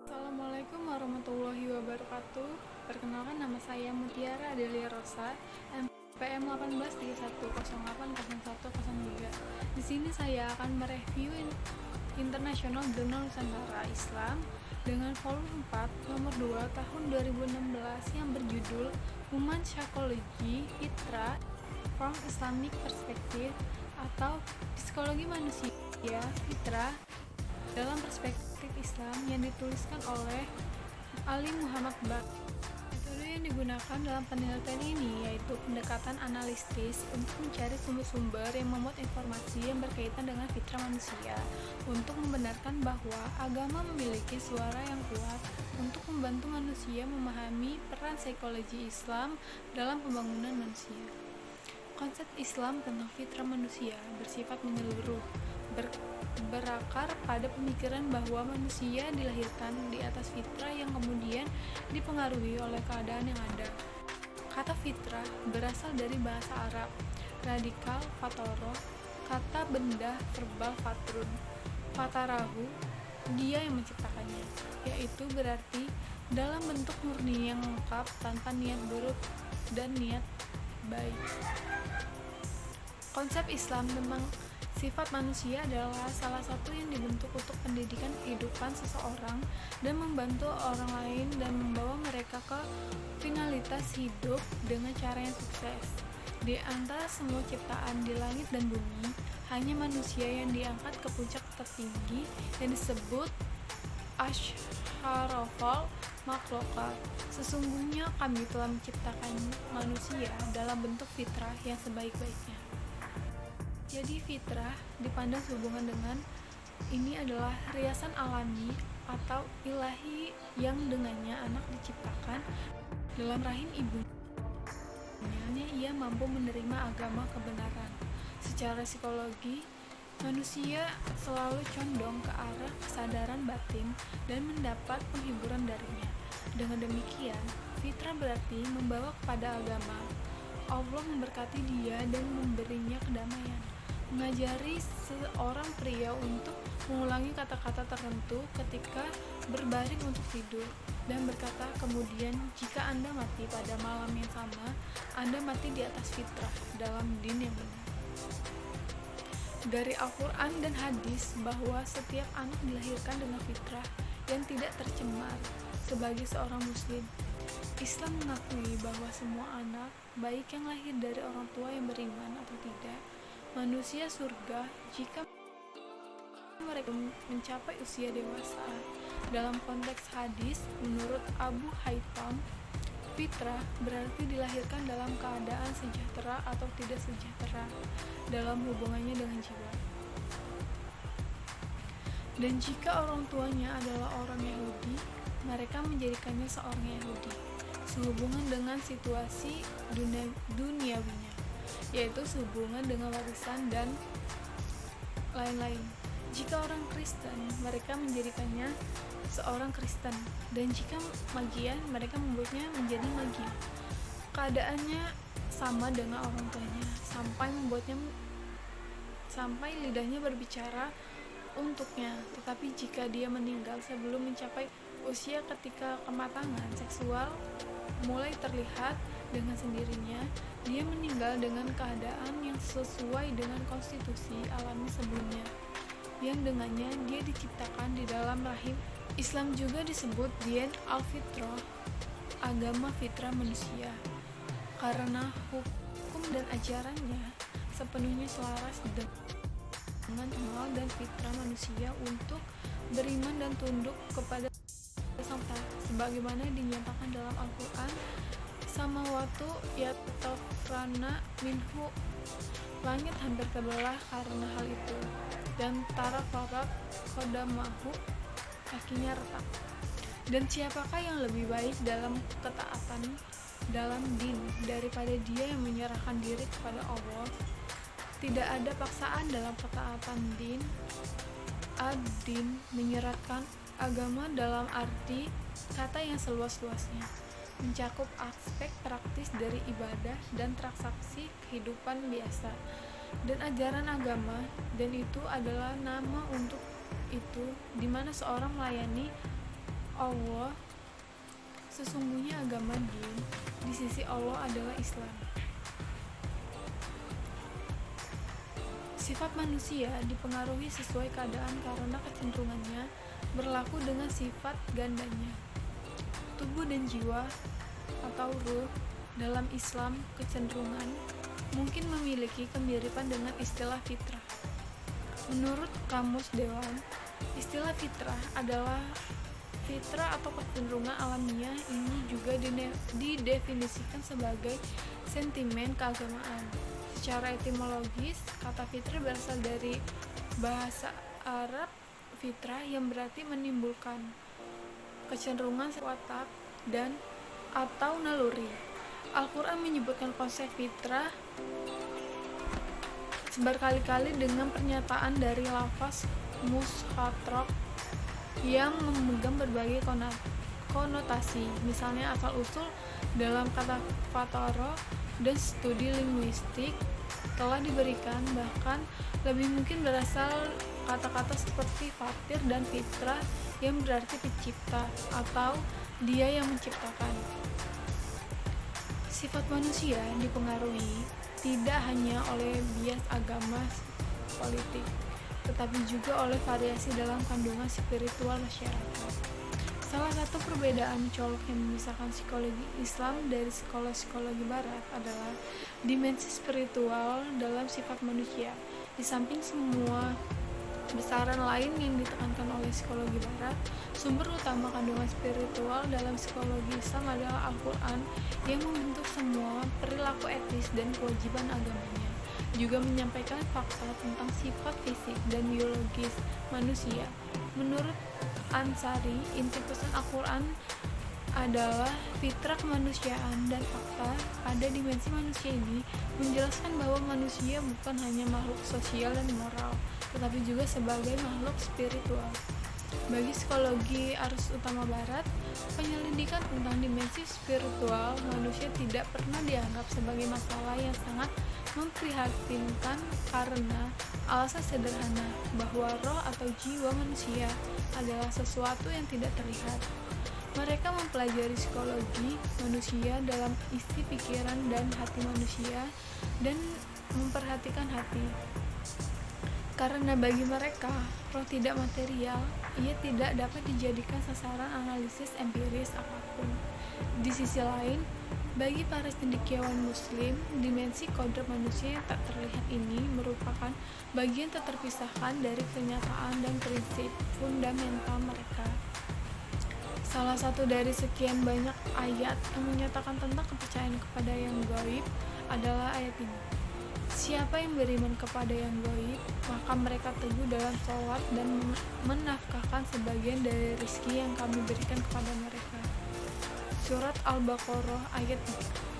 Assalamualaikum warahmatullahi wabarakatuh. Perkenalkan, nama saya Mutiara Adelia Rosa, NPM 1831080103. Di sini saya akan mereview International Journal Nusantara Islam dengan volume 4 nomor 2 tahun 2016 yang berjudul Human Psychology Fitrah from Islamic Perspective atau Psikologi Manusia Fitrah dalam Perspektif Islam yang dituliskan oleh Ali Muhammad Bak. Metode yang digunakan dalam penelitian ini yaitu pendekatan analitis untuk mencari sumber-sumber yang memuat informasi yang berkaitan dengan fitrah manusia untuk membenarkan bahwa agama memiliki suara yang kuat untuk membantu manusia memahami peran psikologi Islam dalam pembangunan manusia. Konsep Islam tentang fitrah manusia bersifat menyeluruh, berakar pada pemikiran bahwa manusia dilahirkan di atas fitrah yang kemudian dipengaruhi oleh keadaan yang ada. Kata fitrah berasal dari bahasa Arab, radikal fatoro, kata benda verbal fatrun, fatarahu, dia yang menciptakannya, yaitu berarti dalam bentuk murni yang lengkap tanpa niat buruk dan niat baik. Konsep Islam tentang sifat manusia adalah salah satu yang dibentuk untuk pendidikan kehidupan seseorang dan membantu orang lain dan membawa mereka ke finalitas hidup dengan cara yang sukses. Di antara semua ciptaan di langit dan bumi, hanya manusia yang diangkat ke puncak tertinggi yang disebut Asharafal Makhlukat. Sesungguhnya kami telah menciptakan manusia dalam bentuk fitrah yang sebaik-baiknya. Jadi fitrah dipandang sehubungan dengan ini adalah riasan alami atau ilahi yang dengannya anak diciptakan dalam rahim ibunya. Ia mampu menerima agama kebenaran. Secara psikologi, manusia selalu condong ke arah kesadaran batin dan mendapat penghiburan darinya. Dengan demikian, fitrah berarti membawa kepada agama. Allah memberkati dia dan memberinya kedamaian. Mengajari seorang pria untuk mengulangi kata-kata tertentu ketika berbaring untuk tidur dan berkata kemudian, jika Anda mati pada malam yang sama, Anda mati di atas fitrah dalam din yang benar. Dari Al-Quran dan hadis bahwa setiap anak dilahirkan dengan fitrah yang tidak tercemar. Sebagai seorang muslim, Islam mengakui bahwa semua anak, baik yang lahir dari orang tua yang beriman atau tidak, manusia surga jika mereka mencapai usia dewasa. Dalam konteks hadis, menurut Abu Haytham, fitrah berarti dilahirkan dalam keadaan sejahtera atau tidak sejahtera dalam hubungannya dengan jiwa. Dan jika orang tuanya adalah orang Yahudi, mereka menjadikannya seorang Yahudi sehubungan dengan situasi duniawinya, yaitu sehubungan dengan warisan dan lain-lain. Jika orang Kristen, mereka menjadikannya seorang Kristen, dan jika magian, mereka membuatnya menjadi magian. Keadaannya sama dengan orang tuanya, sampai lidahnya berbicara untuknya. Tetapi jika dia meninggal sebelum mencapai usia ketika kematangan seksual mulai terlihat dengan sendirinya, dia meninggal dengan keadaan yang sesuai dengan konstitusi alami sebelumnya, yang dengannya dia diciptakan di dalam rahim. Islam juga disebut Dien al-Fitrah, agama fitrah manusia, karena hukum dan ajarannya sepenuhnya selaras dengan amal dan fitrah manusia untuk beriman dan tunduk kepada Sang Ta'ala, sebagaimana dinyatakan dalam Al-Quran, samawatu yatafrana minhu, langit hampir terbelah karena hal itu, dan tarafarat qadamahu, kakinya retak. Dan siapakah yang lebih baik dalam ketaatan dalam din daripada dia yang menyerahkan diri kepada Allah? Tidak ada paksaan dalam ketaatan din. Ad-din menyeratkan agama dalam arti kata yang seluas-luasnya, mencakup aspek praktis dari ibadah dan transaksi kehidupan biasa dan ajaran agama, dan itu adalah nama untuk itu di mana seorang melayani Allah, sesungguhnya agama din di sisi Allah adalah Islam. Sifat manusia dipengaruhi sesuai keadaan karena kecenderungannya berlaku dengan sifat gandanya. Tubuh dan jiwa atau ruh dalam Islam kecenderungan mungkin memiliki kemiripan dengan istilah fitrah. Menurut Kamus Dewan, istilah fitrah adalah fitrah atau kecenderungan alamiah. Ini juga didefinisikan sebagai sentimen keagamaan. Secara etimologis, kata fitrah berasal dari bahasa Arab fitrah yang berarti menimbulkan kecenderungan watak dan atau naluri. Al-Quran menyebutkan konsep fitrah berkali-kali dengan pernyataan dari lafaz muskhatrok yang memegang berbagai konotasi, misalnya asal-usul dalam kata fataro dan studi linguistik telah diberikan, bahkan lebih mungkin berasal kata-kata seperti fatir dan fitrah yang berarti pencipta atau dia yang menciptakan. Sifat manusia dipengaruhi tidak hanya oleh bias agama politik, tetapi juga oleh variasi dalam kandungan spiritual masyarakat. Salah satu perbedaan mencolok yang memisahkan psikologi Islam dari psikologi Barat adalah dimensi spiritual dalam sifat manusia. Di samping semua besaran lain yang ditekankan oleh psikologi Barat, sumber utama kandungan spiritual dalam psikologi Islam adalah Al-Quran yang membentuk semua perilaku etis dan kewajiban agamanya. Juga menyampaikan fakta tentang sifat fisik dan biologis manusia. Menurut Ansari, inti pesan Al-Quran adalah fitrah kemanusiaan dan fakta pada dimensi manusia ini menjelaskan bahwa manusia bukan hanya makhluk sosial dan moral, tetapi juga sebagai makhluk spiritual. Bagi psikologi arus utama Barat, penyelidikan tentang dimensi spiritual manusia tidak pernah dianggap sebagai masalah yang sangat memprihatinkan karena alasan sederhana bahwa roh atau jiwa manusia adalah sesuatu yang tidak terlihat. Mereka mempelajari psikologi manusia dalam isi pikiran dan hati manusia dan memperhatikan hati. Karena bagi mereka, roh tidak material, ia tidak dapat dijadikan sasaran analisis empiris apapun. Di sisi lain, bagi para cendekiawan muslim, dimensi kodrat manusia yang tak terlihat ini merupakan bagian tak terpisahkan dari kenyataan dan prinsip fundamental mereka. Salah satu dari sekian banyak ayat yang menyatakan tentang kepercayaan kepada yang gaib adalah ayat ini. Siapa yang beriman kepada yang gaib, maka mereka teguh dalam sholat dan menafkahkan sebagian dari rezeki yang kami berikan kepada mereka. Surat Al-Baqarah ayat 3.